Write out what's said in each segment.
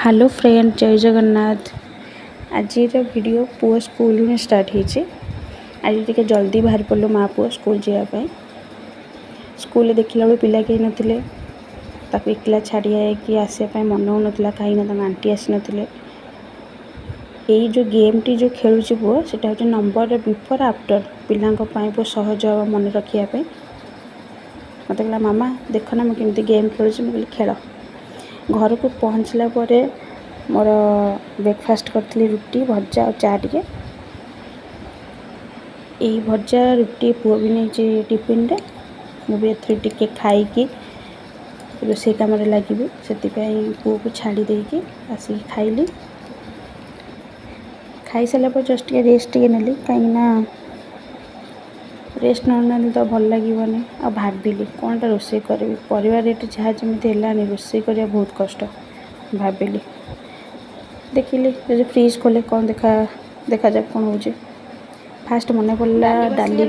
Hello friend, जय जगन्नाथ। आज video पुओ स्कूल स्टार्ट होती। आज टे जल्दी बाहर पड़ो माँ पुओ स्कूल जावाई। स्कूल देखला बेलू पिला कहीं नथिले, ताको एकला छाड़िया कि आसपा मन हो नाला कहीं आंटी आसी नथिले। यही जो गेम टी जो खेलुची पुओ सेटा होचे नंबर बिफोर आफ्टर पिलांक पई बहुत सहज हम मन रखिया। मत कहला मामा देख ना मुझे गेम खेलुची। मुझे खेल। घर को पहुँचला पर मोर ब्रेकफास्ट करी रुटी भजा और चा टे। यही भजा रुटी पुओ भी नहीं टिफिन रे। मुझे टे खाई रोसे कम लगे से पुओ को छाड़ी देकी आसिक खाइली। खाई सारा पर जस्ट टे रेस्ट टे नेली कहीं रेस्ट न तो भल लगे। आ भाविली कौन टा रोसे करी परिवार रेट जहाँ जमी रोसे करा बहुत कष्ट। भाविली देखिली जो फ्रिज खोले कौन देखा जाए कौन हो। फास्ट मन पड़ा डाली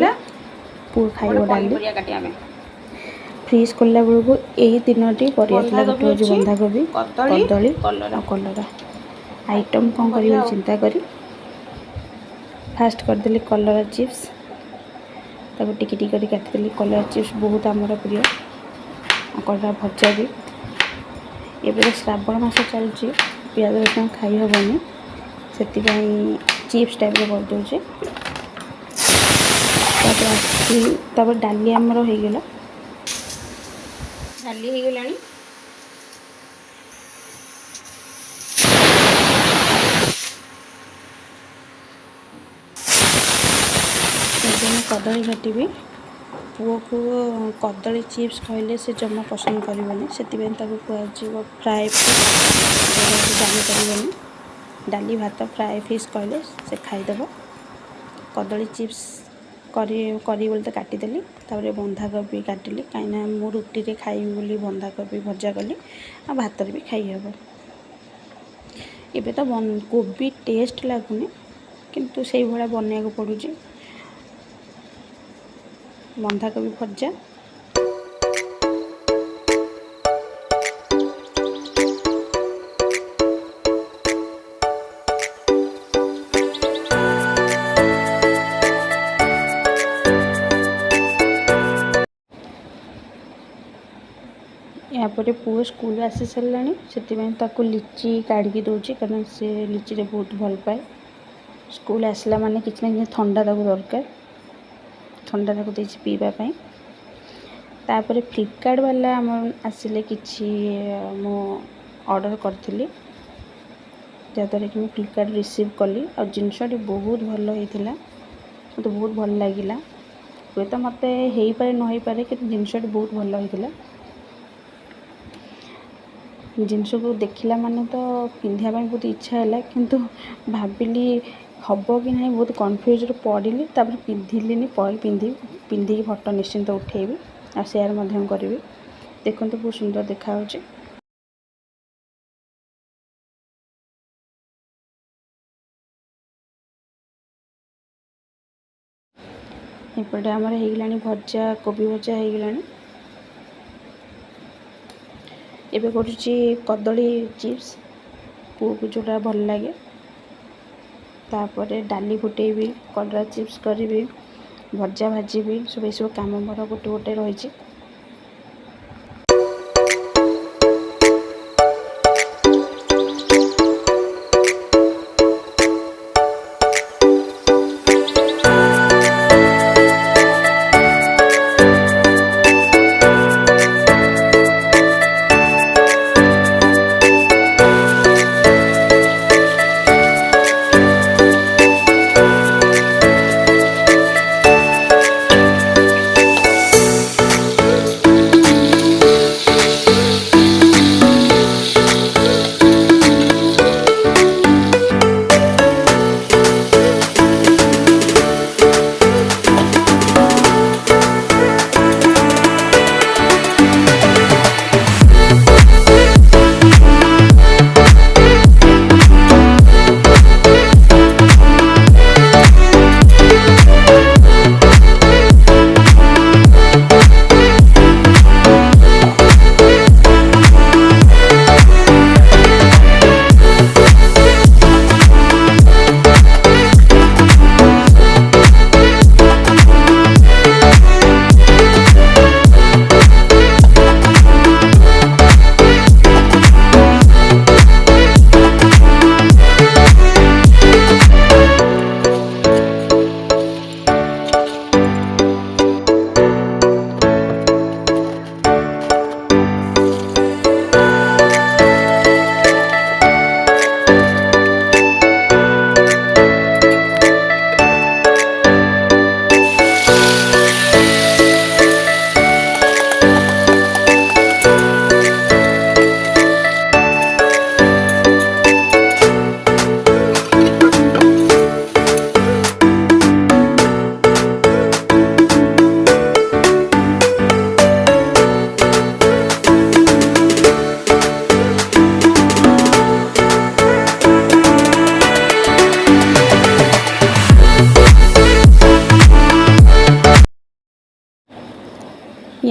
पुओ खाइब डाली। फ्रिज खोलला बेलू यही तीनो परिया गोटे हूँ बंधाकोबी कदली कलरा आइटम कौन कर चिंता करी फास्ट करदेली कलरा चिप्स। तब टिकी काटिदेली कलरा चिप्स बहुत आमर प्रिय। कलरा भजा भी एवं श्रावण मास चलती पियाज रसुण खाई हेनी से चिप्स टाइप करदे। तब डाली आमर होगला डाली होगला कदली काटि पुओ को कदली चिप्स कहले से जमा पसंद करनी से कह फ्राए जानी डाली भात फ्राए फिश कहले से खाईदेव। कदली चिप्स करी बोलते काटिदेली। बंधाकोबी काटिली कहीं मु रुटी रे खाइबी बोली बंधाकोबी भजा कली आ भात भी खाई हे। एबे तो कोबी टेस्ट लगुनि किंतु से भाया बनवाक पड़ू। बंधाकोबी भजा यापर पुओ स्कूल आसी सारा से लिची काढ़ी दूसरी कारण से लिची रे बहुत भल पाए। स्कूल आसला माने किसी ना कि ठंडा दरकार ठंडा पीवाई। तापर फ्लिपकार्ट वाला आम आसिले कि मु ऑर्डर करी जहाँद्वारा कि फ्लिपकार्ट रिसीव कली और जिनसटी बहुत भल होता मत बहुत भल लगे। हे तो मत हो पारे न हो पारे कि जिनसटी बहुत भल होता। जिनस को देखला माने तो पिंधा बहुत इच्छा है किंतु भाविली हम कि ना बहुत कन्फ्यूज पड़ी। तापर पिंधिली पिंधिकी फोटो निश्चिंत उठेबी और सेयार करी। देखो बहुत सुंदर देखा। एपटे आमर होगला भजा कोबी भजा होगला। एबे करुची कदली चिप्स पुओ को जोड़ा भल लगे। तापर डाली फुटेबी कलरा चिप्स करी भजा भाजी सब कम मोर गोटे गोटे रही।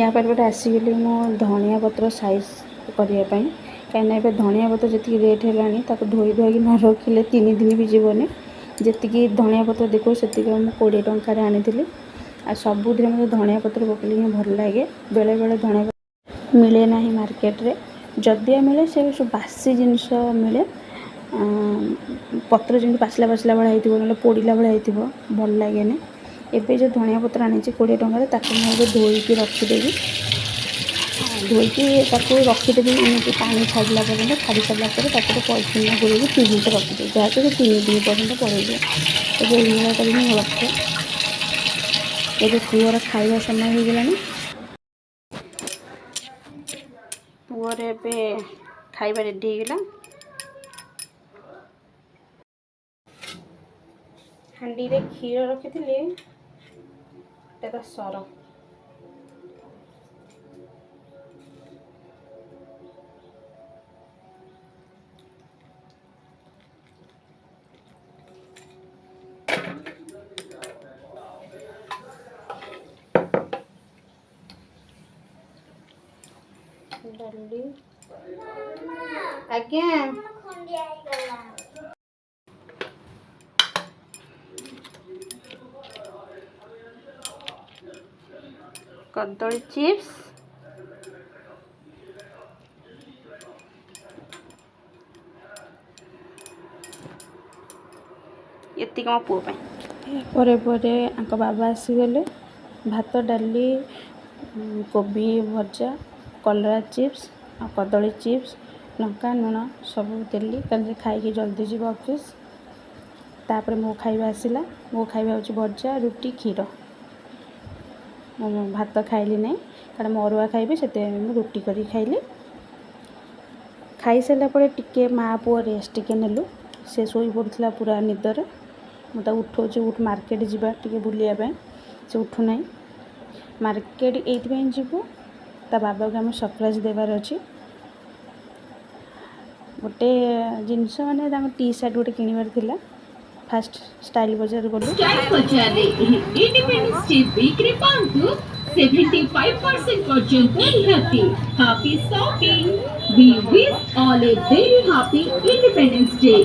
या पर आसीगली मो धनिया पत्र साइज करने कहीं ए धनिया पत्र जी रेट है धोई धोई न रखिले 3 दिन भी जीवन जी धनिया पत्र देखो से 20 टंकार आनी आ सबुद मतलब धनिया पत्र पकड़े ही भल लगे बेले बेले धनिया पत्र मिले ना मार्केट रे जदिया मिले से सब बासी जिनस मिले पत्र जमी पासला पासला भाई हो ना पोड़ा भाई हो भल लगे एवं जो धनिया पत्र आनी 20 टंकार ताको मुझे धोईकी रखीदेवी धोईकी रखीदेवी एमती पानी छाड़ा पर्यटन छाड़ी सारा पर पॉलिथिन गुड़े फ्रिज रखीदे जहाँ तो 3 दिन पर्यटन पड़े तो कर रखे ये पुअर खाଇବା समय हो गलानी पुअर ए खाଇବା रेडी हो गला हांडी रे क्षीर रखी सर डाली आज्ञा कदली चिप्स ये मो पुओ बाबा आसीगले भात डाली कोबी भजा कलरा चिप्स आ कदली चिप्स लंका लुण सब देली कहीं खाई जल्दी जीव ऑफिस तापर मो खाଇବା आसला मो खाଇବା हूँ भजा रुटी क्षीर मो भात खाइली नहीं कारण मो अरुआ खाइबे से रुटी करी खाइली खाई सारा पर टिके माँ पुओ रेस्ट टिके नेलु से शोई पड़ता पूरा निदर मुझे उठो उठ मार्केट जावा टे बुलायापी से उठुना मार्केट ये जीवु ता बाबा को आम सरप्राइज देवार अच्छी गोटे जिनस माने टी शर्ट गोटे किणवार थिला फास्ट स्टाइल बाजार गलु 75% पर्यंत रिहाती happy shopping we wish all a very happy independence day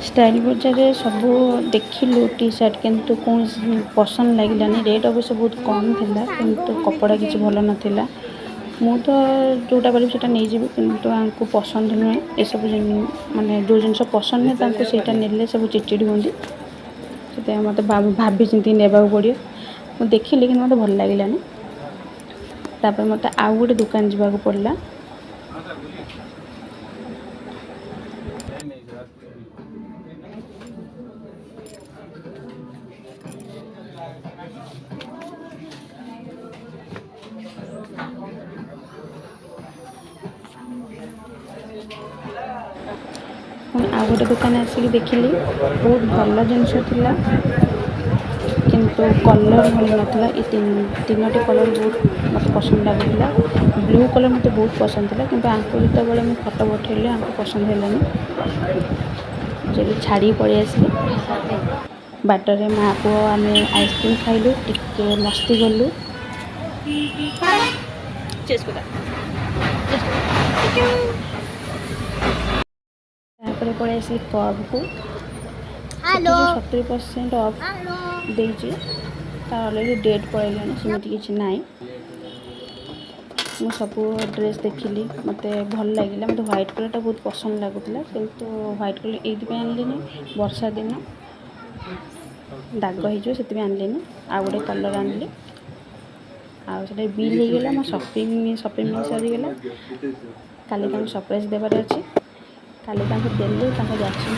style बजार सब देखिलु टी शर्ट किंतु कौन पसंद लगलानी रेट अवश्य बहुत कम थिला किंतु कपड़ा किसी भल नाला मु तो जोटा बोली से नहीं जी किंतु आपको पसंद नुहे ये सब माने जो जिन पसंद नुहे से नेले सब चिड़चिड़ी होंगी से मत भाभी चिंती ने पड़ो मुझे देखिली कि मत भल लगलानी तापर मत आउ गोटे दुकान जावाक पड़ला आ गोटे दुकान आसिक देखिली बहुत भल जिनस किंतु कलर भल नाला ये 3टी कलर बहुत मत पसंद लगुला ब्लू कलर मत बहुत पसंद था किंतु आंको जिते बड़े मुझे फटो पठेली आंको पसंद है जब छाड़ी पड़े आसली बाटर में माँ पुओ आम आइसक्रीम खाइलु टिके मस्ती गलु पड़े आसली पब को 70% ऑफ देजी अलरेडी डेट पड़ेगा सेमती किसी ना मु सब ड्रेस देखिली मत भल लगे मत व्हाइट कलर बहुत पसंद लगुला किंतु व्हाइट कलर ये आनली वर्षा दिन दाग हो आनली आ गोटे कलर आनली आगे बिल हो गला मो शॉपिंग सरीगला काली सरप्राइज देवार अच्छी काली देली रिएक्शन